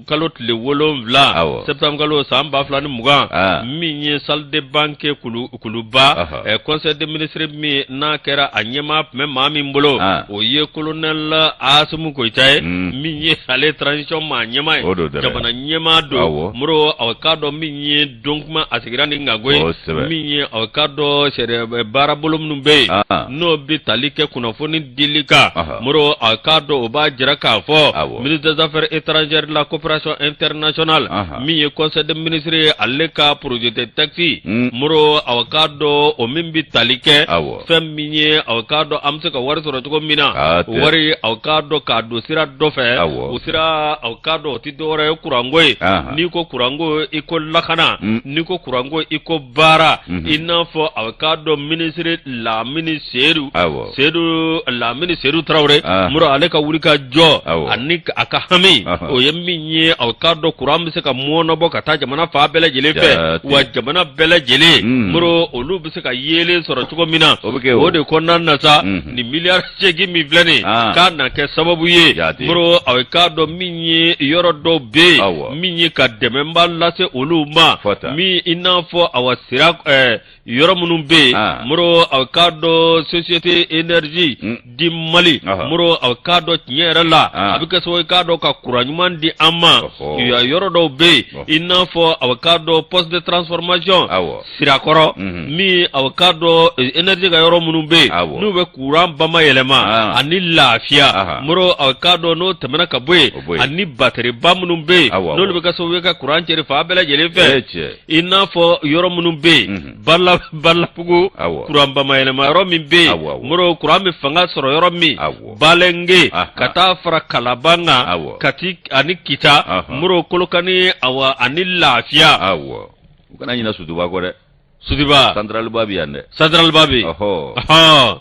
kalo tile 7 septembre kalo san 2020 min ye salle de banque kuluba conseil des ministres min n'a kɛra a ɲɛmaa tun bɛ maa min bolo o ye colonel Asimu Koyita ye min ye ale transition maa ɲɛmaa ye jamana nyema do muro awkado minye donkma asigirani ngagwe minye awkado sere barabolum numbe no bitalike kunafoni dilika muro awkado oba jiraka fo ministre des affaires étrangères de la coopération internationale minye conseil de ministre aleka projet de taxi muro awkado o mimbi talike fem minye awkado amse ka wari soro tuko mina wari awkado ka do sira dofe usira awkado ti dore kurangoy niko kurango iko lakana niko kurango iko bara inafo awkado ministre la ministère la ministère Traoré muro aleka wulika jo anik akahami o yemminye awkado kuramse ka mono boka ta jamana fa bele jele fe wa jamana bele jele muro olu bise ka yele soro tuko mina o de konan nasa ni milliard chegi mi vlani kana ke sababu ye muro awkado minye yoro do be minye ka dememba lase olu ma mi inafo awasira yoro munum be muro awkado société énergie di Mali muro awkado nyera la abika so awkado ka kuranyman di amma ya yoro do be inafo awkado poste de transformation sirakoro mi awkado énergie ga yoro munum be nu be kuran bama yelema ani lafiya muro awkado no temana ka boy ani batterie bamunum be no be ka so we ka kuran chere fa bela jele fe inafo yoro munum be balla pugu kuran bama yelema yoro min be muro kuran mi fanga soro yoro mi balenge kata fara kalabanga kati ani kita muro kolokani awa ani lafiya kana nyina suduba ko de sudiba central babi yande central babi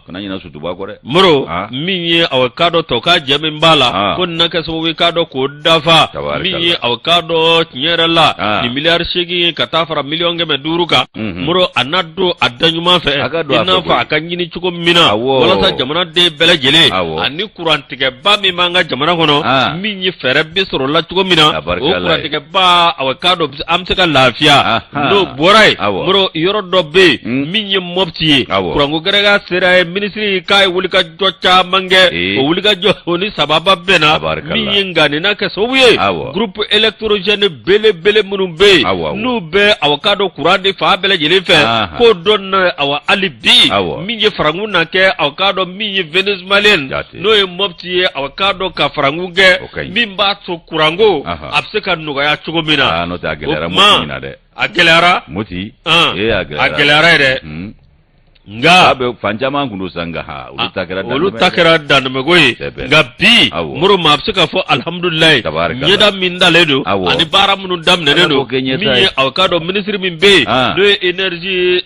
kana nyina suduba ko de muro minye awkado toka jame mbala ko naka so we kado ko dafa minye awkado nyerala ni milliard shegi kata fara million ngeme duruka muro anado adanyuma fe ina fa akanyini chuko mina wala sa jamana de bele jele ani kurantike ba mi manga jamana kono minye fere be soro la chuko mina o kurantike ba awkado amseka lafiya no borai muro yoro dobbe minye mopti kurango garega sera ministry kai wulika jocha mange o wulika jo oni sababa bena minye ngane na ke sobuye groupe électrogène bele munumbe nu be awkado kurande fa bele jele fe ko don awa alibi minye farangu na ke awkado minye venezuelien no e mopti awkado ka farangu ge mimba to kurango abseka nuga ya chugomina no ta gelera mutina de agelara muti agelara de nga abe fanjama ngundo sanga ulu takira dan megoyi nga bi muru mapsika fo alhamdulillah nyeda minda ledo ani bara munu dam nenedo mi awkado ministry min be de énergie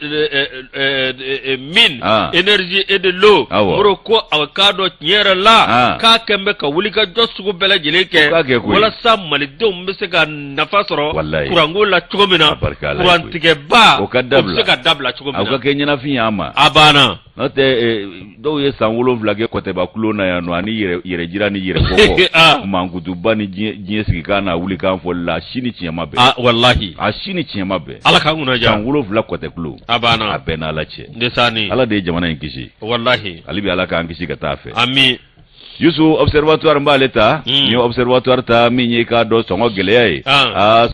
min énergie et de l'eau muru ko awkado nyera la ka kembe ka wulika josugo bela jeleke wala samali de mbeseka nafasoro kurango la chugomina kurantike ba mbeseka dabla chugomina awka kenya na finyama abana note do ye sanwolo vlage kote ba kulo na ya no ani yere jira ni yere koko mangudu bani jinye sikana wuli kan fo la shini chiyama be wallahi shini chiyama be ala ka nguna ja sanwolo vla kote kulo abana abena la che ndesani ala de jamana nkishi wallahi alibi ala ka nkishi katafe ami yusu observatoire mbaleta ni observatoire ta minye ka do songo geleya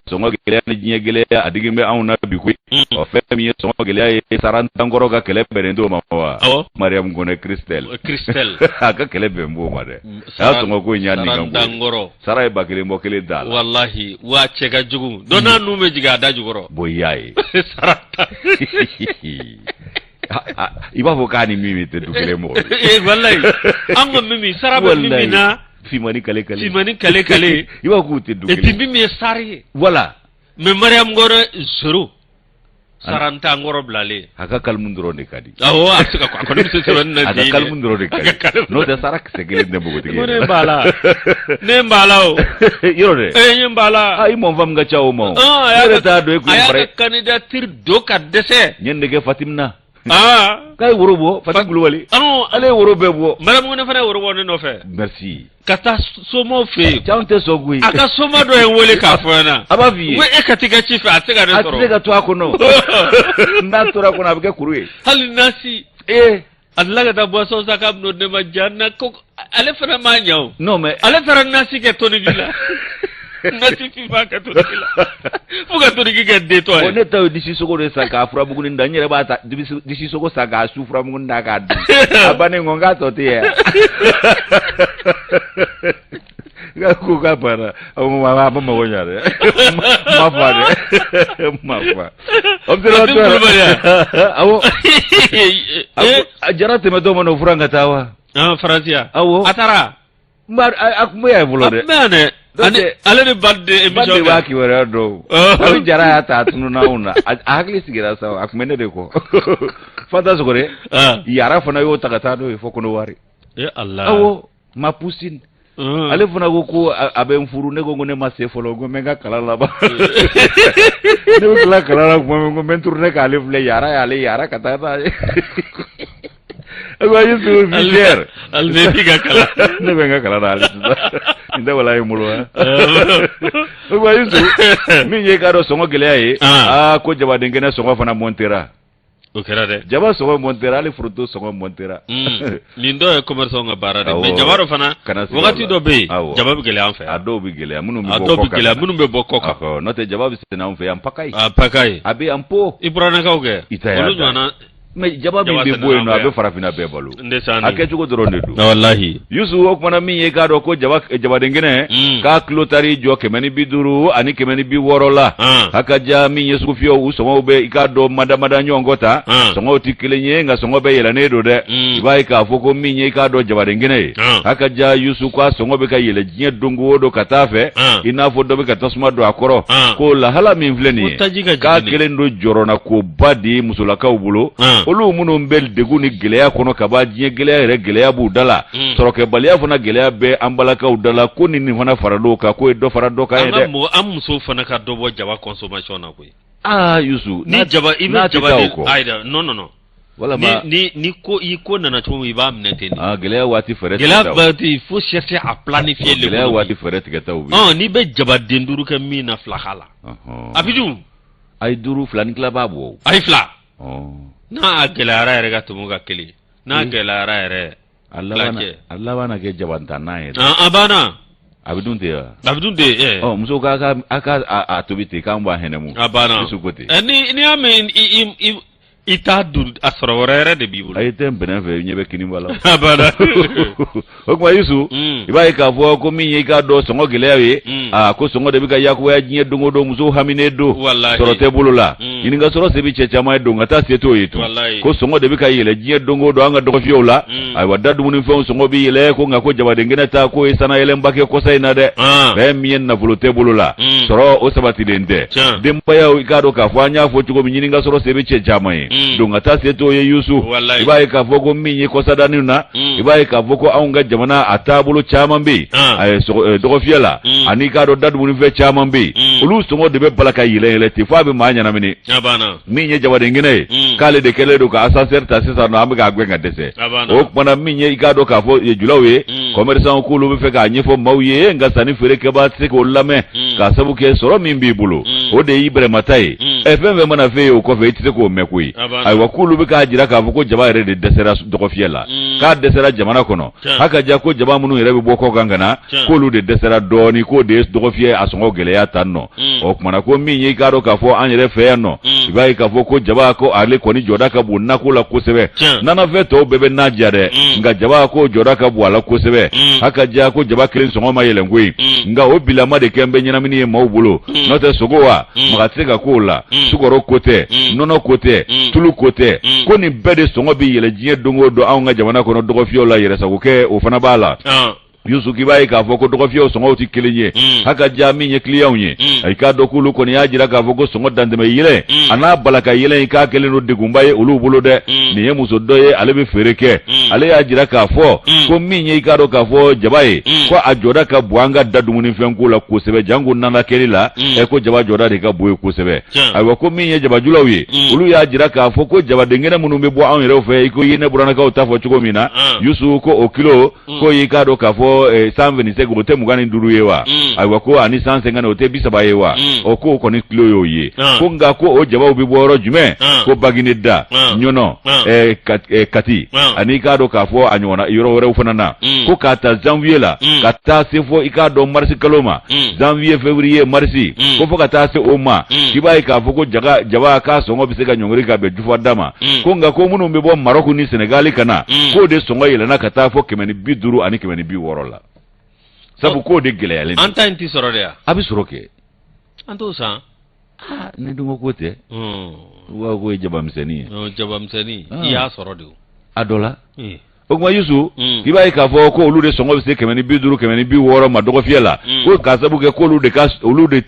songo geleya ni jinye geleya adigimbe auna bikwe o femi songo geleya saranta ngoro ka kele berendo mama Mariam Ngone Christelle aka kele bembo made songo ko nyani ngoro saray bakile mbokele dal wallahi wa chega jugu dona nume jiga da jugoro boyai sarata iba fokani mimi te dukele mo wallahi ango mimi saraba mimi na fimani kale iba ku te dukele et puis mimi sari voilà me Mariam Ngore zero saranta ngoro blale aka kalmundro de kadi asuka ko ni se na aka kalmundro de kadi no de sarak se gele de bugo tigi ne mbala o yoro de ne mbala ay mon fam nga chawo mo ya ta do ko ay candidature do ka dese nyende ke Fatimna kay worobo Fatim wali ale worobe bo maram ngone fana worobo no fe merci kata somo fe chante sogui aka soma do en wole ka fona abavi we ekatika chifa atega ne soro atega to akono ndatora kona bike kuruwe hal nasi Allah da boso zakam no de majanna ko ale fana manyaw no mais ale fara nasi ke toni dila nati fifa ka to kila fuga to diga de to ne taw disi sogo de saka fura bugun nda nyere ba ta disi sogo saka su fura bugun nda ka du abane ngonga to tie ga ku ka para o ma wonyare ma fa awo jara te medo mono furanga tawa Francia awo atara mbar akmu ya bulode mane ale de badde emission badde waki wara do abi jara ya ta tunu na una akli sigira sawa akmene de ko fata sogore yara fana yo takata do fo kono wari ya Allah awo ma pusin ale fana ko abe mfuru ne go ne masse folo go menga kala la ba ne ko kala go mentur ne ka ale fle yara kata ta Agora isso viver. Alvetiga kala. Ne venga kala dali. Inda wala yimulo. Agora isso. Minye karo songo gele ko jaba dengena songo fana montera. Okera de. Jaba songo montera le fruto songo montera. Nindo e commerce nga barade. Me jabaro fana. Wakati do be. Jaba bi gele anfe. Ado bi gele munu mi bokko. Ado bi gele munu be bokko. Ako note jaba bi sena anfe ampakai. Ampakai. Abi ampo. Ibrana kauge. Olu me jaba bi be boy no abe farafina be balu akechugo dronde du wallahi yusu okmana mi ye gado ko jaba dengene ka klotari jo kemeni biduru ani kemeni bi worola haka ja mi yesu fio usongo be ikado mada nyongota songo tikilenye nga songo be yela nedo de bai ka foko mi ye gado jaba dengene haka ja yusu kwa songo be ka yele jinye dungu wodo katafe ina fodo be katasuma do akoro ko la hala mi vleni ka kelendo jorona ko badi musulaka ubulo olu munun bel deguni geleya kono kaba jiye geleya yere geleya bu dala toroke baliya fana geleya be ambalaka u dala ko ni fana farado ka ko do farado ka ede am muso fana ka do bo jaba consommation na koy yusu ni jaba ibe jaba aida no wala ma ni ko nana to mi ba mnete ni geleya wati fere geleya wati il faut chercher à planifier le geleya wati fere tigata ubi ni be jaba denduru ka mi na flahala abidu ay duru flan kla babu ay fla na gelara yɛrɛ ka tumu ka kelen na gelara yɛrɛ Allah bana ke jabanta na yɛrɛ abana abidun te muso ka a tobite kan ba henemu abana ni ame ita dur asoro wɛrɛ de b'i bolo ayi tɛ bɛnɛ fɛ ɲɛ bɛ kini bala abana o kuma Yusu i b'a ye k'a fɔ ko min ye i k'a dɔn sɔngɔ gɛlɛya ye ko sɔngɔ de bɛ ka yakuya diɲɛ don o don muso haminen don sɔrɔ tɛ bolo la ɲininka sɔrɔ se bɛ cɛ caman ye don ka taa se t'o ye tun ko sɔngɔ de bɛ ka yɛlɛ diɲɛ don o don an ka dɔgɔfiyew la ayiwa da dumunifɛnw sɔngɔ bɛ yɛlɛ ko nka ko jabaden kɛnɛ ta ko ye sanayɛlɛnba kɛ kɔsa in na dɛ fɛn min ye nafolo tɛ bolo la sɔrɔ o sabatilen tɛ denbayaw i k'a dɔn k'a fɔ an y'a fɔ cogo min ɲininka sɔrɔ se bɛ cɛ caman ye don ka taa se t'o ye Yusu i b'a ye k'a fɔ ko min ye kɔsadani na i b'a ye k'a fɔ ko anw ka jamana a taabolo caman bɛ yen dɔgɔfiya la ani k'a dɔn da dumunifɛn caman bɛ yen olu sɔngɔ de bɛ bala ka yɛlɛ ten f'a bɛ maa ɲɛnamini min ye jabaden kɛnɛ ye k'ale de kɛlen don ka ascenseur ta sisan nɔ an bɛ k'a gɛn ka dɛsɛ o kumana min ye i k'a dɔn k'a fɔ julaw ye commerçant k'olu bɛ fɛ k'a ɲɛfɔ maaw ye nka sanni feerekɛbaa tɛ se k'o lamɛn k'a sabu kɛ sɔrɔ min b'i bolo o de y'i bɛrɛmata ye fɛn fɛn mana f'e ye o kɔfɛ i tɛ se k'o mɛn koyi ayiwa k'olu bɛ k'a jira k'a fɔ ko jaba yɛrɛ de dɛsɛra dɔgɔfiyɛ la k'a dɛsɛra jamana kɔnɔ haka ja ko jaba minnu yɛrɛ bɛ bɔ kɔ kan ka na k'olu de dɛsɛra dɔɔni k'o de ye dɔgɔfiyɛ a sɔngɔ gɛlɛya tan nɔ o kumana ko min ye i k'a dɔn k'a fɔ an yɛrɛ fɛ yan nɔ i b'a ye k'a fɔ ko jaba ko ale kɔni jɔda ka bon nako la kosɛbɛ nanafɛn tɔw bɛɛ bɛ na ja dɛ nka jaba ko jɔda ka bon a la kosɛbɛ haka ja ko jaba kelen sɔngɔ ma yɛlɛn koyi nka o bilama de kɛ n bɛ ɲɛnamini ye maaw bolo n'o tɛ sogo wa maga tɛ se ka k'o la sukɔrɔ ko tɛ nɔnɔ ko tɛ tulu ko tɛ ko nin bɛɛ de sɔngɔ bɛ yɛlɛ diɲɛ don o don anw ka jamana kɔnɔ dɔgɔfiyew la yɛrɛsagokɛ o fana b'a la Yusu k'i b'a ye k'a fɔ ko dɔgɔfiyew sɔngɔw tɛ kelen ye haka ja min ye clients ye i k'a dɔn k'olu kɔni y'a jira k'a fɔ ko sɔngɔ dantɛmɛ yɛlɛ a n'a balaka yɛlɛ in k'a kɛlen don degunba ye olu bolo dɛ nin ye muso dɔ ye ale bɛ feere kɛ ale y'a jira k'a fɔ ko min ye i k'a dɔn k'a fɔ jaba ye ko a jɔda ka bon an ka da dumunifɛn ko la kosɛbɛ janko nana kɛli la ko jaba jɔda de ka bon ye kosɛbɛ ayiwa ko min ye jabajulaw ye olu y'a jira k'a fɔ ko jabaden kɛnɛ minnu bɛ bɔ anw yɛrɛ fɛ i ko i ne buranakaw ta fɔ cogo min na Yusu ko o kilo ko i k'a dɔn k'a fɔ ko 125 o te mugani nduru ye wa aiwa ko ani 150 o te bisaba ye wa o ko ko ni kilo yo ye ko nga ko o jaba obi boro jume ko bagine da nyono kati ani ka do ka fo anyona yoro wore ufanana ko kata janvier la kata se fo ikado mars kaloma janvier février marsi ko fo kata se oma kibai ka fo ko jaba ka songo bisega nyongori ka be jufa dama ko nga ko munu be bo Maroc ni Senegal kana ko de songo yele na kata fo kemeni biduru ani kemeni bi worola sabu ko de gele yale anta inti sorode ya abi soroke anto sa ne dungo ko te wa ko jaba mseni ya sorode adola o kuma yusu kibai ka fo ko olu de songo se kemeni biduru kemeni bi woro ma dogo fiela ko ka sabu ke ko olu de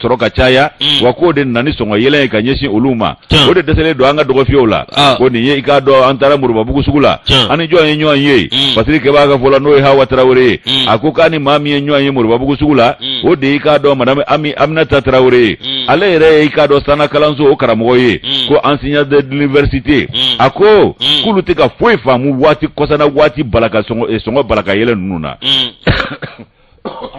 soroka chaya wa ko de nani songo yele ka nyeshi oluma o de desele do anga dogo fiola ko ni ye ka do antara muruba bugu sugula ani jo yenyo ye pasiri ke ba ka fola no ha watrawore akuka ni mami yenyo ye muruba bugu sugula o de ka do madame amina tatrawore ale re ka do sana kalanzo o karamo ye ko enseignant de l'université ako kulu te ka foi famu wati kosana wati balaka songo balaka yele nuna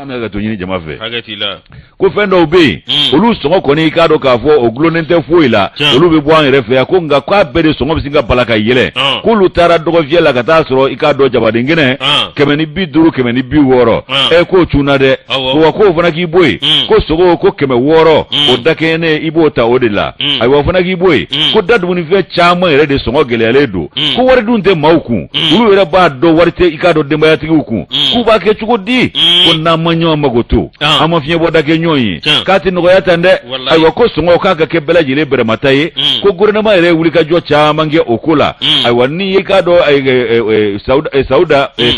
ana ga to nyini jama fe agatila ko fendo be olu songo ko ni ka do ka fo oglonente foila olu be bwan refe ko nga kwa bede songo bisinga balaka yele ko lu tara dogo viela ka ta soro ika do jaba dingene kemeni biduru kemeni bi woro ko chuna de ko ko fona ki boy ko sogo ko keme woro o dakene ibo ta odila ai wa fona ki boy ko dadu ni fe chama ere de songo gelele do ko wari dunte mauku ulu ere ba do warite ika do demba yatigi uku ku ba ke chugo di ko na manyo magoto ama fiye boda ke nyoyi kati no yata nde ai wa ko songo ka ke bela jile bere mataye ko gouvernement ere wuli ka jo chama nge okula ai wa ni yika do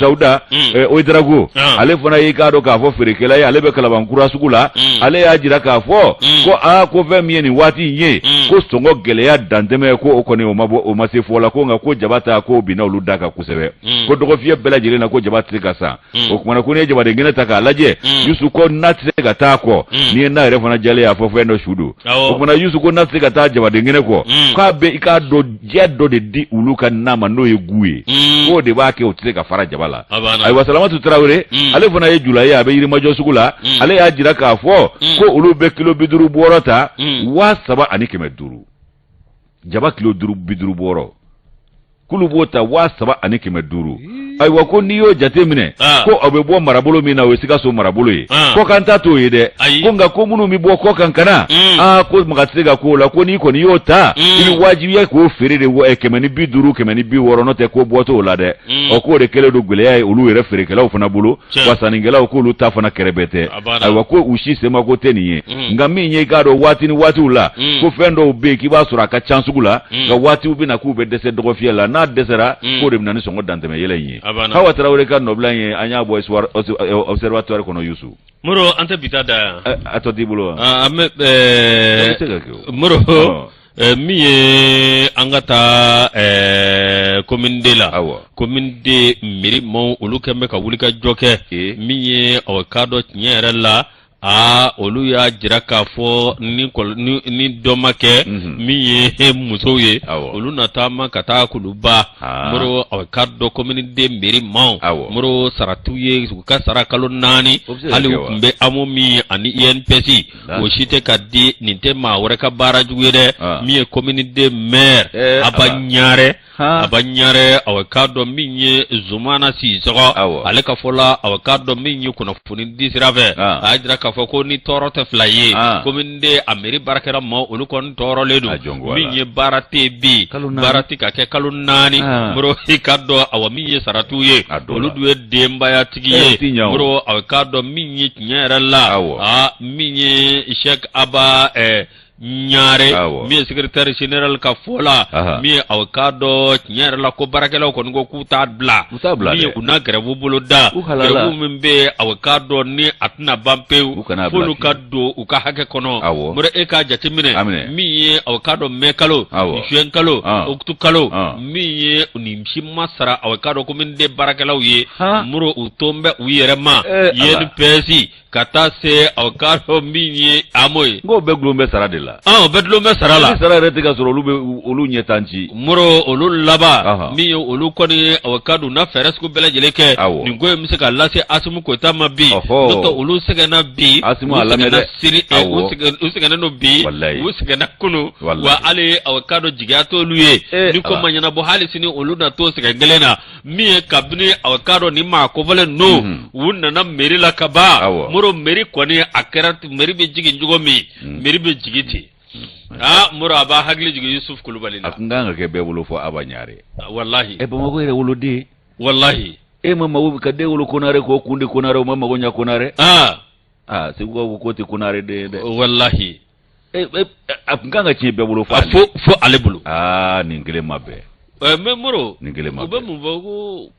sauda o idrago ale fona yika do ka fo firikela ya ale be kala bankura sugula ale ya jira ka fo ko ko ve mieni wati ye ko songo gele ya dandeme ko okone o masefo la ko nga ko jabata ko bina uludaka kusebe ko dogo fiye bela jile na ko jabata ka sa o kuma ko ne jabade ngene taka laje yusu ko natse ga ta ko ni na re fona jale ya fofo endo shudu o kuma yusu ko natse ga ta jabade ngene ko ka be ika do jeddo de di uluka na ma no yeguye ko de ba ke o tse ga fara jabala ai wa salamatu traure ale fona ye jula ya be yiri majo sugula ale ya jira ka fo ko ulu be kilo biduru borota wa saba ani keme duru jaba kilo duru biduru boro kulu bota wa saba ani keme duru ai wa ko niyo jatemine ko obebo marabolo mina we sika so marabolo yi ko kanta to yede ko nga ko munu mi bo ko kankana ko magatsega ko la ko ni ko niyo ta ili wajibi ya ko ferere wo ekemeni biduru kemeni bi woro no te ko boto la de o ko de kele do gule ya olu ere fere kele ofuna bulu wasaningela ko lu ta fana kerebete ai wa ko ushi sema ko teniye nga minye gado wati ni wati ula ko fendo be ki ba sura ka chansugula ga wati ubi na ku be dese dogo fiela na desera ko de nani songo danteme yele yi hawa traure kan noblanye anya boys war observatoire kono yusu muro ante bitada atodi bulo muro miye angata commune de la commune de miri mon olukembe ka wulika joke miye o kado nyere la olu ya jira ka fo ni domake mi ye muso ye olu natama kata kuluba muro awakado community meri maw muro saratu ye ka sarakalo nani ali kumbe amomi ani INPC o shite kadi ninte ma wareka barajugere mi ye community maire abanyare awakado minye zumana si sogo aleka fola awakado minye kuna funi disirave ajira ka foko ni toro te flaye kominde ameri barakera mo olu kon toro ledu minye barate bi barati ka ke kalunani bro hikado awaminye saratuye olu duwe demba ya tigiye bro awakado minye nyerala minye Sheikh Aba nyare mi secrétaire général ka fola mi awkado nyare la ko barakela ko ngo kuta bla mi una grevu buluda grevu mbe awkado ni atna bampeu fulu kaddo uka hake kono mure e ka jatimine mi awkado mekalo shenkalo oktukalo mi ni mshima sara awkado ko min de barakela uye muro utombe uyerema yen pesi ka taa se aw ka dɔn min ye amo ye ngo bɛɛ gulon bɛ sara de la o bɛɛ gulon bɛ sara la sara yɛrɛ tɛ ka sɔrɔ olu ɲɛ tan ci moro olu laban min ye olu kɔni ye aw ka dun na fɛɛrɛ sugu bɛɛ lajɛlen kɛ nin ko in bɛ se ka lase Asimu Koyita ma bi n'o tɛ olu sɛgɛnna bi Asimu a lamɛn dɛ u sɛgɛnnen don bi u sɛgɛnna kunu wa hali aw ka dɔn jigiya t'olu ye ni ko ma ɲɛnabɔ hali sini olu na t'o sɛgɛn kelen na min ye kabini aw ka dɔn ni maa kofɔlen no u nana mairie la ka ban moro mairie kɔni a kɛra mairie bɛ jigin cogo min mairie bɛ jigin ten moro a b'a hakili jigin Yusuf Kulubali la a kun kan ka kɛ bɛɛ wolo fɔ Aba Ɲare wallahi Bamakɔ yɛrɛ woloden wallahi ma mago ka den wolo Konare k'o kun di Konare o ma mago ɲa Konare Segu ko tɛ Konare den dɛ wallahi a kun kan ka tiɲɛ bɛɛ wolo fo ale bolo nin kelen ma bɛɛ mais moro nin kelen ma bɛɛ u bɛ mun fɔ ko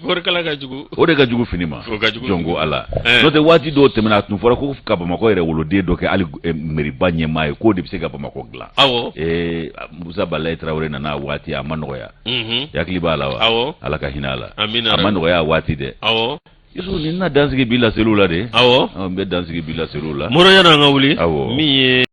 kɔri kala ka jugu o de ka jugu fini ma jɔnko Ala n'o tɛ waati dɔw tɛmɛna a tun fɔra ko ka Bamakɔ yɛrɛ woloden dɔ kɛ hali mairie-ba ɲɛmaa ye k'o de bɛ se ka Bamakɔ dilan Musa Balayi Tarawele nana waati a ma nɔgɔya yakili b'a la wa Ala ka hinɛ a la a ma nɔgɔya a waati dɛ Yusu nin na dansigi bi la seliw la de n bɛ dansigi bi la seliw la moro yan'an ka wuli min ye